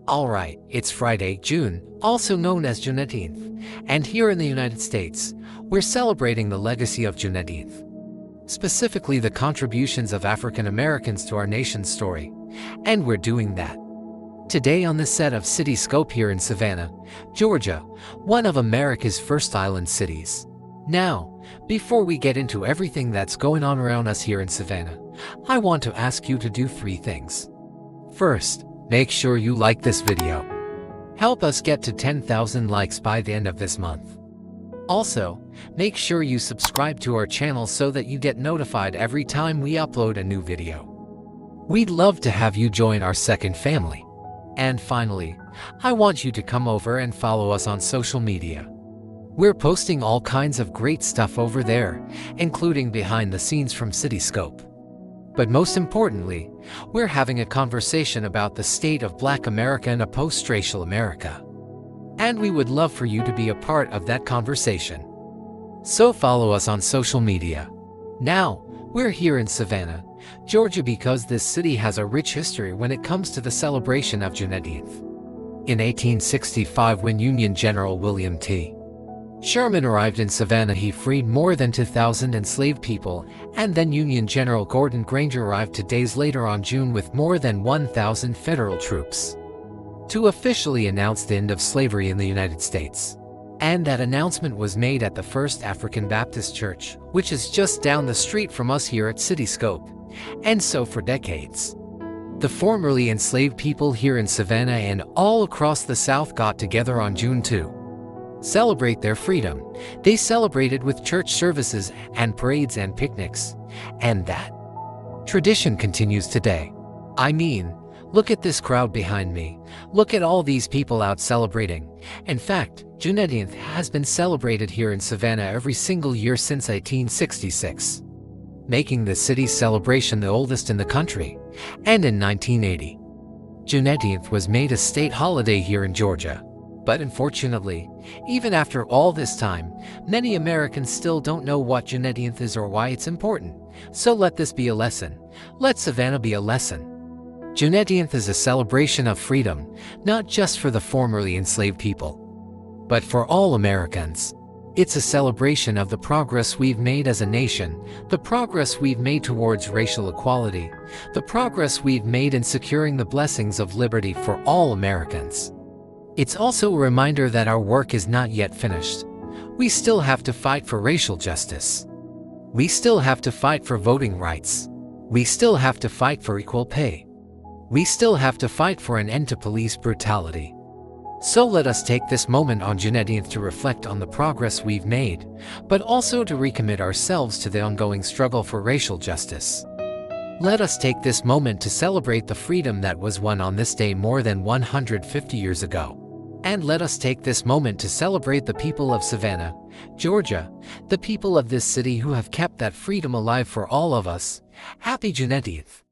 Alright, it's Friday, June, also known as Juneteenth, and here in the United States, we're celebrating the legacy of Juneteenth. Specifically the contributions of African Americans to our nation's story, and we're doing that today on the set of Cityscope here in Savannah, Georgia, one of America's first island cities. Now, before we get into everything that's going on around us here in Savannah, I want to ask you to do 3 things. First, make sure you like this video. Help us get to 10,000 likes by the end of this month. Also, make sure you subscribe to our channel so that you get notified every time we upload a new video. We'd love to have you join our second family. And finally, I want you to come over and follow us on social media. We're posting all kinds of great stuff over there, including behind the scenes from Cityscope. But most importantly, we're having a conversation about the state of Black America in a post-racial America. And we would love for you to be a part of that conversation. So follow us on social media. Now, we're here in Savannah, Georgia because this city has a rich history when it comes to the celebration of Juneteenth. In 1865, when Union General William T. Sherman arrived in Savannah, he freed more than 2,000 enslaved people, and then Union General Gordon Granger arrived 2 days later on June with more than 1,000 federal troops to officially announce the end of slavery in the United States. And that announcement was made at the First African Baptist Church, which is just down the street from us here at Cityscope. And so for decades, the formerly enslaved people here in Savannah and all across the South got together on June 2. Celebrate their freedom. They celebrated with church services and parades and picnics. And that tradition continues today. I mean, look at this crowd behind me. Look at all these people out celebrating. In fact, Juneteenth has been celebrated here in Savannah every single year since 1866, making the city's celebration the oldest in the country. And in 1980, Juneteenth was made a state holiday here in Georgia. But unfortunately, even after all this time, many Americans still don't know what Juneteenth is or why it's important. So let this be a lesson. Let Savannah be a lesson. Juneteenth is a celebration of freedom, not just for the formerly enslaved people, but for all Americans. It's a celebration of the progress we've made as a nation, the progress we've made towards racial equality, the progress we've made in securing the blessings of liberty for all Americans. It's also a reminder that our work is not yet finished. We still have to fight for racial justice. We still have to fight for voting rights. We still have to fight for equal pay. We still have to fight for an end to police brutality. So let us take this moment on Juneteenth to reflect on the progress we've made, but also to recommit ourselves to the ongoing struggle for racial justice. Let us take this moment to celebrate the freedom that was won on this day more than 150 years ago. And let us take this moment to celebrate the people of Savannah, Georgia, the people of this city who have kept that freedom alive for all of us. Happy Juneteenth!